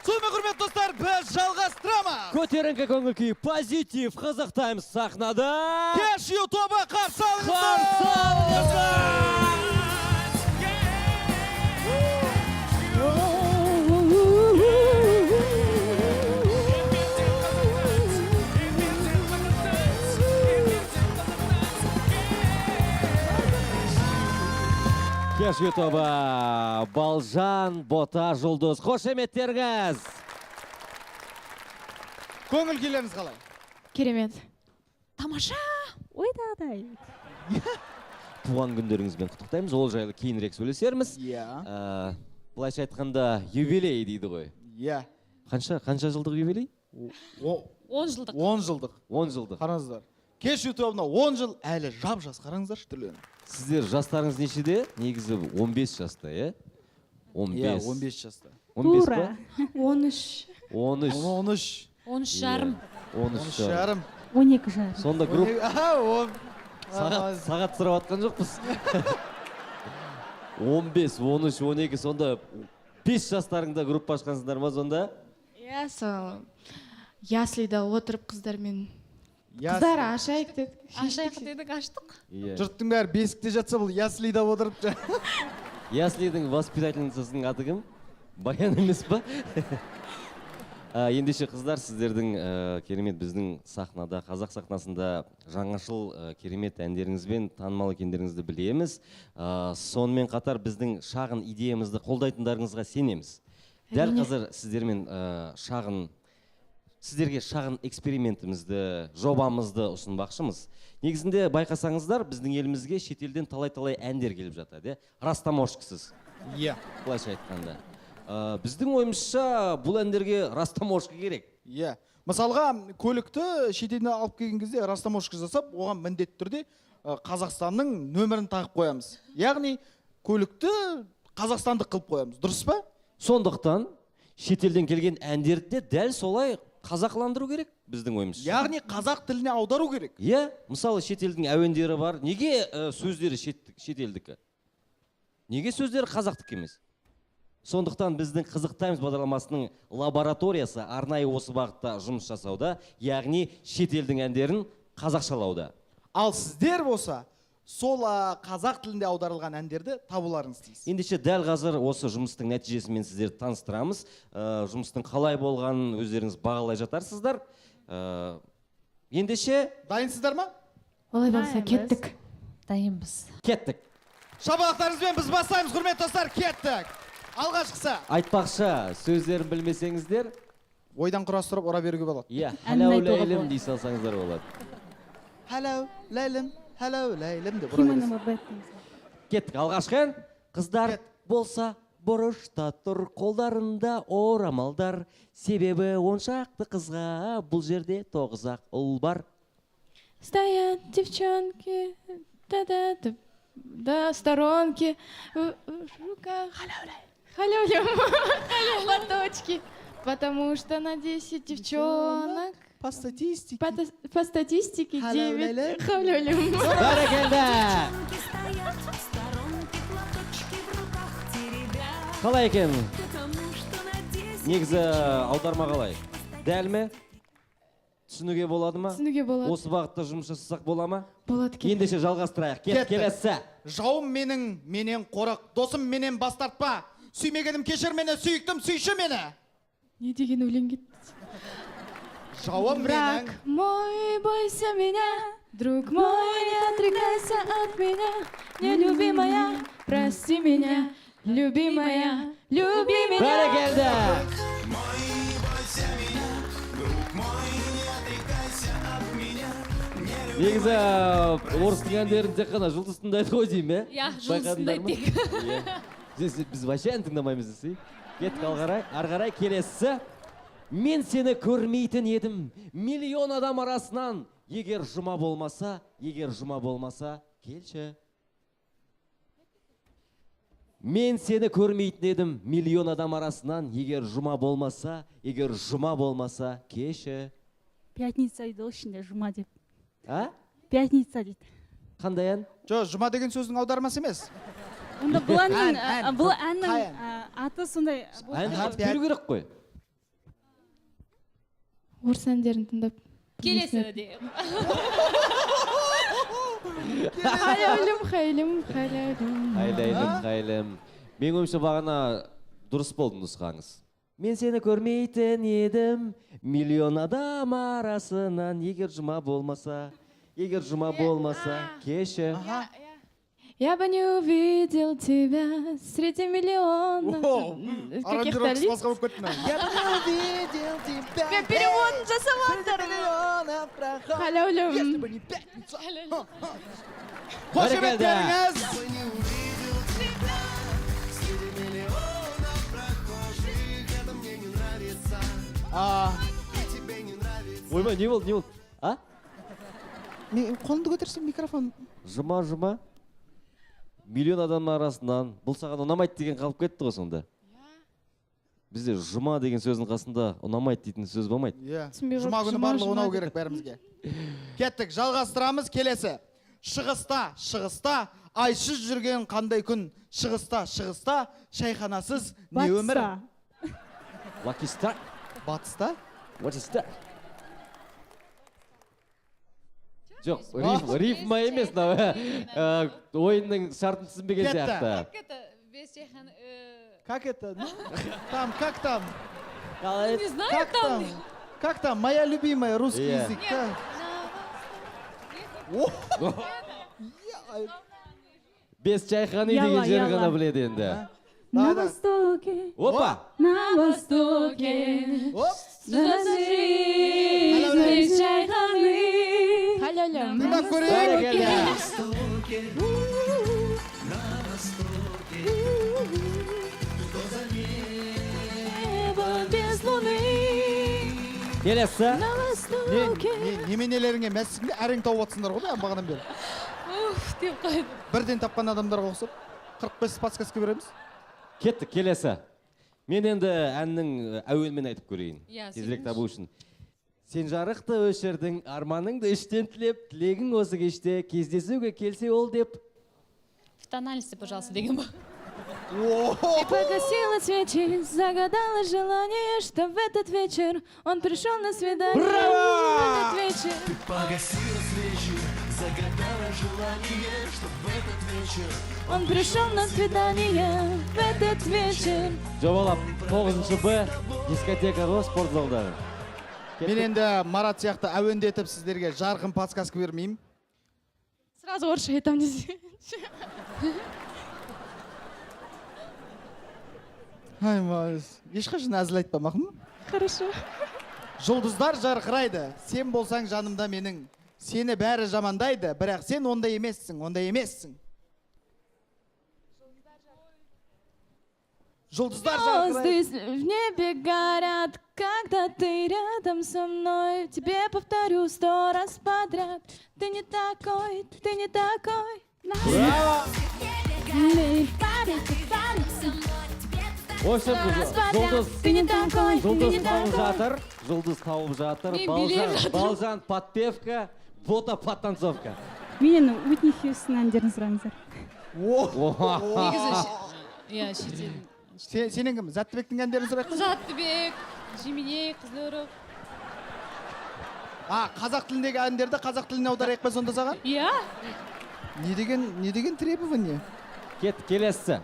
Сонымен құрметті достар, біз жалғастырамыз. Көтеріңкі көңіл күй, позитив, Қызық Таймс сахнада. Кешью тобы қарсы алыңыздар. Кешью тобы Балжан, Бота, Жұлдыз. Қошеметтеріңіз. Көңіл күйлеріңіз қалай? Керемет. Тамаша. Ойдағыдай. Туған күндеріңізбен құттықтаймыз. Ол жайлы кейінірек сөйлесерміз. Былайша айтқанда юбилей дейді ғой. Қанша жылдық юбилей? 10 жылдық. 10 жылдық. 10 жылдық. Қараңыздар. Кешью тобына 10 жыл әлі жап-жас. қараңыздаршы түрлерін. Сіздер жастарыңыз нешеде? Негізі 15 жаста, е? 15. 15 жаста. 15 ба? 13. 13. 13 жарым. 13 жарым. 12 жарым. Сонда групп сағат сұрап атқан жоқпыз. 15, 13, 12, сонда 5 жастарыңда группа ашқансыңдар ма сонда? Иә, сол. Яслида отырып қыздармен. Қыздар ашайық дедік. Ашайық дедік, аштық. Жұрттың бәрі бесікте жатса, бұл яслида отырып. Яслидің воспитательницасының аты кім? Баян емес па? Ендеше қыздар, сіздердің керемет біздің сахнада, қазақ сахнасында жаңашыл керемет әндеріңізбен танымал екендеріңізді білеміз. Сонымен қатар біздің шағын идеямызды қолдайтындарыңызға сенеміз. Дәл қазір сіздерге шағын экспериментімізді, жобамызды ұсынбақшымыз. Негізінде байқасаңыздар, біздің елімізге шетелден талай-талай әндер келіп жатады. Растамошкасыз. Былайша айтқанда. Біздің ойымызша бұл әндерге растамошка керек. Мысалға, көлікті шетелден алып келген кезде растамошка жасап, оған міндетті түрде Қазақстанның нөмірін тағып қоямыз. Яғни, көлікті қазақстандық қылып қоямыз. Дұрыс па? Сондықтан шетелден келген әндерді дәл солай қазақландыру керек біздің ойымызша. Яғни қазақ тіліне аудару керек. Мысалы шетелдің әуендері бар. Неге сөздері шетелдікі? Неге сөздері қазақтық емес? Сондықтан біздің Қызық Таймс бағдарламасының лабораториясы арнайы осы бағытта жұмыс жасауда, яғни шетелдің әндерін қазақшалауда. Ал сіздер болса, сол қазақ тілінде аударылған әндерді табуларыңыз тиіс. Ендеше дәл қазір осы жұмыстың нәтижесімен сіздерді таныстырамыз. Жұмыстың қалай болғанын өздеріңіз бағалай жатарсыздар. Ендеше дайынсыздар ма? Олай болса, кеттік. Дайынбыз. Кеттік. Шапалақтарыңызбен біз бастаймыз, құрметті достар, кеттік. Алғашқысы. Айтпақшы, сөздерін білмесеңіздер, ойдан құрастырып ұра беруге болады. Хәләу ләйлім дей салсаңыздар болады. Хәләу ләйлім деп ұра бересіз. Кеттік, алғашқы ән. Қыздар болса бұрышта тұр, қолдарында орамалдар. Себебі оншақты қызға бұл жерде 9-ақ ұл бар. Стоят девчонки, да сторонки, в руках халюлем, лоточки, потому что на 10 девчонок по статистике 9 халюлем. Бәрекелді! Қалай екен? Негізі аударма қалай? Дәл ме? Түсінуге болады ма? Түсінуге болады. Осы бағытта жұмыс жасасақ бола ма? Болады. Ендеше жалғастырайық. Келесі. Жауым менен қорық, досым менен бас тартпа. Сүймегенім кешір мені, сүйіктім сүйші мені. Не деген өлең кетті? Жауым менен... Враг мой, бойся меня, друг мой, не отрекайся от меня, нелюбимая, прости меня, любимая, люби меня. Бәрекелді! Негізі орыстың әндерін тек қана жұлдыз тыңдайды ғой деймін, Иә, жұлдыз тыңдайды тек. Біз вообще ән тыңдамаймыз десей. Кеттік арғарай келесі. Мен сені көрмейтін едім, миллион адам арасынан. Егер жұма болмаса, келші. Мен сені көрмейтін едім, миллион адам арасынан. Егер жұма болмаса, келші. Пятница дейді ішінде жұма деп. Пятница дейді. Қандай ән? Жоқ, жұма деген сөздің аудармасы емес. Онда бұл әннің аты сондай. Ән беру керек қой. орыс әндерін тыңдап. Келесі де. Хәләулім, хәләулім. Хайлым. Мен ойымша бағана дұрыс болды нұсқаңыз. Мен сені көрмейтін едім, миллион адам арасынан, егер жұма болмаса, кеші. Я бы не увидел тебя среди миллионов каких-то Аранжировкасы лиц. басқа болып кетті ме? Я бы не увидел тебя. Мен переводын жасамадым. Миллионов проход. Хәләулім. Если бы не пятница. Қошеметтеріңіз. Ойбай, не болды? А? Мен қолымды көтерсем микрофон. Жұма. Миллион адамның арасынан, бұл саған ұнамайды деген қалып кетті ғой сонда. Бізде жұма деген сөздің қасында ұнамайды дейтін сөз болмайды. Түсінбей Жұма қалдық, күні жұма, барлығы жұма ұнау деп. керек бәрімізге. Кеттік, жалғастырамыз, келесі. Шығыста, айсыз жүрген қандай күн. Шығыста, шайханасыз не өмір? Lucky Star. Батыста? What is that? Жоқ, рифма емес, ойынның шартын түсінбеген Кетті. сияқты. Как это? Ну, там, как там? Не знаю, Как там? Как там? Моя любимая русский Иә. язык. да? Без чайханы деген Яла, жер яла. ғана біледі енді. На Да. востоке, Опа! на востоке, Оп, жизнь чайханы. Хәләулім. тыңдап көрейік. Бәрекелді. Небо без луны. Келесі. На востоке. Неменелеріңе мәссіңде әрең тауып атсыңдар ғой, бағадан бері. Уф, деп қойды. Бірден тапқан адамдарға қосып, 45 подсказка береміз. Кеттік, келесі. Мен енді әннің әуенмен айтып көрейін. Иә, Тезірек сен табу үшін. Сен жарықты өшірдің, арманыңды іштен тілеп, тілегің осы кеште, кездесуге келсе ол деп. В тональности, пожалуйста, деген ба. И погасила свечи, загадала желание, что в этот вечер он пришел на свидание. Браво! В этот вечер. Погасила свечи, загадала желание, чтоб в этот вечер Он пришел на свидание в этот вечер. Жобалап, 9-шы Б, дискотека Рос спортзалдағы. Мен енді Марат сияқты әуенді етіп сіздерге жарқын подсказка бермеймін. Сразу орысша айтамын десе. Ай, ешқашан әзіл айтпа, мақұл ма? Хорошо. Жұлдыздар жарқырайды, сен болсаң жанымда менің. Сені бәрі жамандайды, бірақ сен ондай емессің. Жұлдыздар жарқырайды. Звезды в небе горят, когда ты рядом со мной. Тебе повторю 100 раз подряд. Ты не такой. Браво! Осы Ты не такой. Жұлдыз тауып жатыр. Мен билеп жатырмын. Балжан подпевка, фото подтанцовка. Менен Уитни Хьюстон әндерін сұраңыздар. Негізі, иә, шетел. Сенің кім? Заттыбектің әндерін сұрайық. Заттыбек, Жеменей, Қызылорық. Қазақ тіліндегі әндерді қазақ тіліне аударайық па сонда саған? Иә. Не деген требование? Келесі.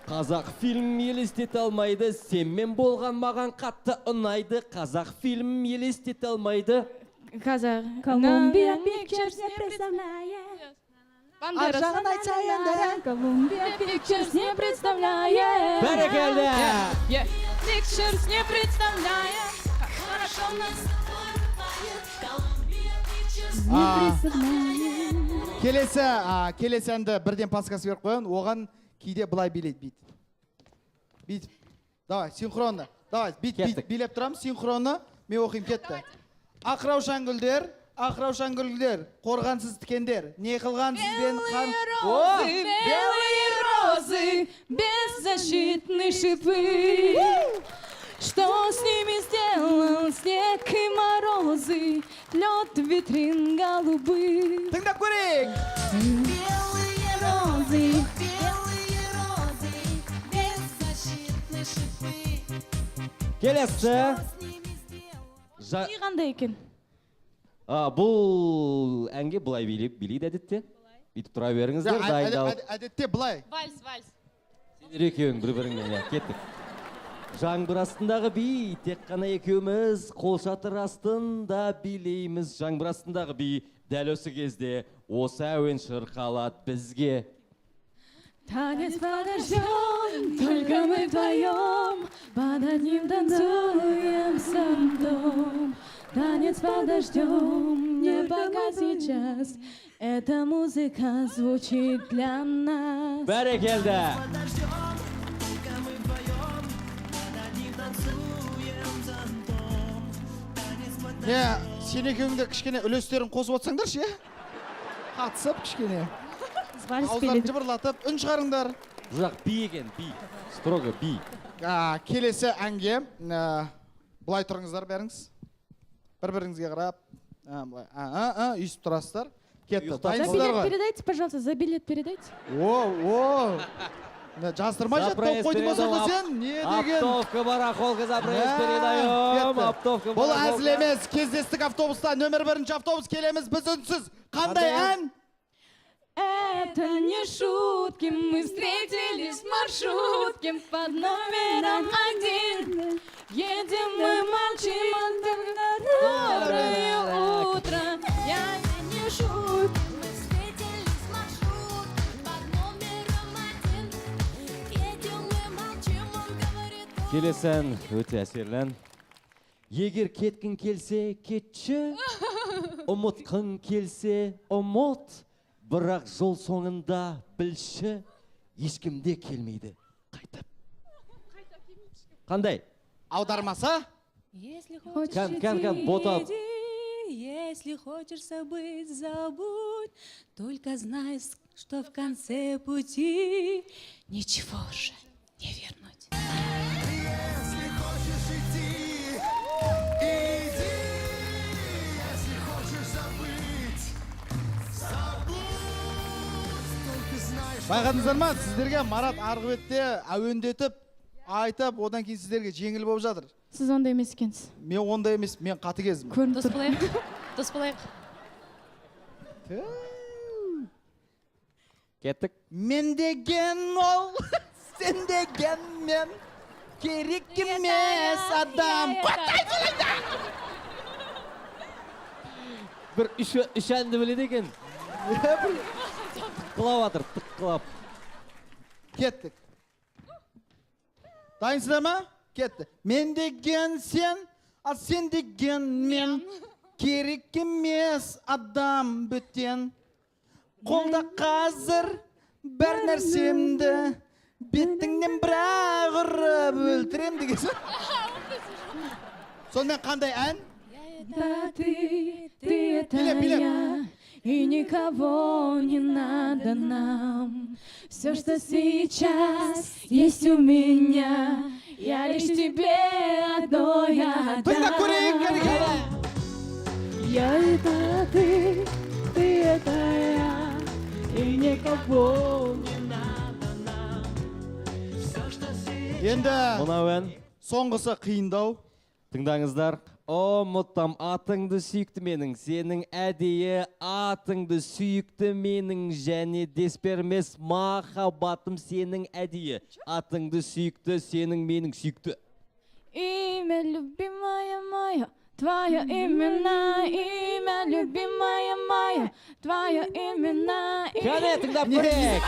Қазақ фильм елестете алмайды, сенмен болған маған қатты ұнайды. Қазақ фильм елестете алмайды. Казах. Колумбия Pictures не представляет. Бандерас. Жағын айтса енді. Колумбия Pictures не представляет. Бәрекелді! Pictures не представляет. Хорошо нас. Келесі әнді бірден подсказка беріп қоян, оған кейде былай билейді, бүйтіп. Давай, синхронно. Давай, билеп тұрамыз, синхронно. Мен оқим, кетті. Ақыраушан гүлдер, қорғансыз тікендер. Не қылған сізбен Белые розы, беззащитные шипы. Что с ними сделал снег и морозы, лед витрин голубых. Тыңдап көрейік! Белые розы, беззащитные шипы. Келесі. би қандай екен? Бұл әнге былай билейді әдетте. Бүйтіп тұра беріңіздер, дайындалып. әдетте былай. Вальс, вальс. Сендер екеуің бір-біріңмен, кеттік. Жаңбыр астындағы би, тек қана екеуміз, қол шатыр астында билейміз. Жаңбыр астындағы би, дәл осы кезде, осы әуен шырқалады бізге. Танец подождем, только мы вдвоем, под одним танцуем сам дом. Танец подождем, не пока сейчас, эта музыка звучит для нас. Бәрекелді! Сен екеуіңде кішкене үлестерін қосып отсаңдаршы, қатысып кішкене. Вальс Ауыздарын биледі. жыбырлатып, үн шығарыңдар. Жоқ, би екен, би. Строго би. Келесі әнге былай тұрыңыздар бәріңіз. Бір-біріңізге қарап. Үйсіп тұрасыздар. Кетті. За Дайынсыздар билет ғой? передайте, пожалуйста, за билет передайте. Жаздырмай жаттап қойдың ба сонда сен? Не деген? Оптовка барахолка за проезд передаем. Кетті. Оптовка Бұл барахолка. әзіл емес. Кездестік автобуста нөмір 1 автобус келеміз біз үнсіз. Қандай ән? Это не шутки, мы встретились в маршрутке под номером 1. Едем мы молчим, доброе утро. Я не шутки. Мы встретились в маршрутке под номером 1. Едем мы молчим, он говорит... Келесі ән өте әсерлі ән. Егер кеткің келсе, кетші. Ұмытқың келсе, ұмыт. Бірақ жол соңында білші. Ешкімде келмейді қайтып. Қандай? Аудармаса? Если Хочешь Кән, бота. Если хочешь забыть, забудь. Только знай, что в конце пути ничего уже не вернуть. Если хочешь идти, иди. Если хочешь забыть, забудь. Только знаешь, Байқадыңыздар ма? Сіздерге Марат арғы бетте әуендетіп, айтып, одан кейін сіздерге жеңіл болып жатыр. Сіз ондай емес екенсіз. Мен ондай емес, мен қатыгезмін. Көрініп Дос тұр. болайық. Дос болайық. Кеттік. Мен деген ол, сен деген мен, керек емес адам. Бір үш әнді біледі екен. Тыққылап атыр, тыққылап. Кеттік. Дайынсыздар ма? Кетті. Мен деген сен, ал сен деген мен, керек емес адам бөтен. Қолда қазір бір нәрсемді, бетіңнен бірақ ұрып өлтірем дегенсің. Сонымен қандай ән? Да ты это Билет. я, и никого не надо нам. Все, что сейчас есть у меня, я лишь тебе одной Тыңдап көрейік, отдам. кәне. Я это ты это я, и никого не надо нам. Енді Мынау ән. соңғысы қиындау. Тыңдаңыздар. Ұмытам атыңды сүйікті менің, сенің әдейі атыңды сүйікті менің, және дес бермес махаббатым сенің әдейі атыңды сүйікті, сенің менің сүйікті. Имя любимая моя, твое имя любимая моя, твое имя. Кәне, тыңдап көрейік.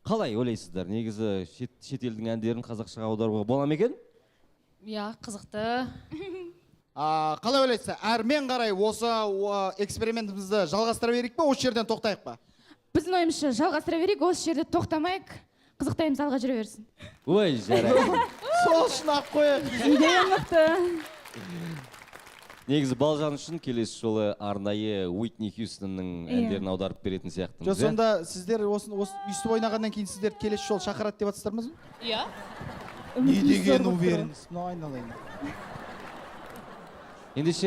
Қалай ойлайсыздар? Негізі шетелдің әндерін қазақшаға аударуға бола ма екен? Я, қызықты. Қалай ойлайсыз? Әрмен қарай осы экспериментімізді жалғастыра берейік па, осы жерден тоқтайық па? Біздің ойымызша жалғастыра берейік, осы жерде тоқтамайық, қызықтаймыз, алға жүре берсін. Ой, жарайды. Сол үшін ақ қояйық. Идея мықты. Негізі Балжан үшін келесі жолы арнайы Уитни Хьюстонның әндерін аударып беретін сияқтымыз. Жоқ, сонда сіздер осы үйсіп ойнағаннан кейін сіздер келесі жол шақырады деп жатсыздар ма? Я? Не деген уверенность. Мынау айналайын. Ендеше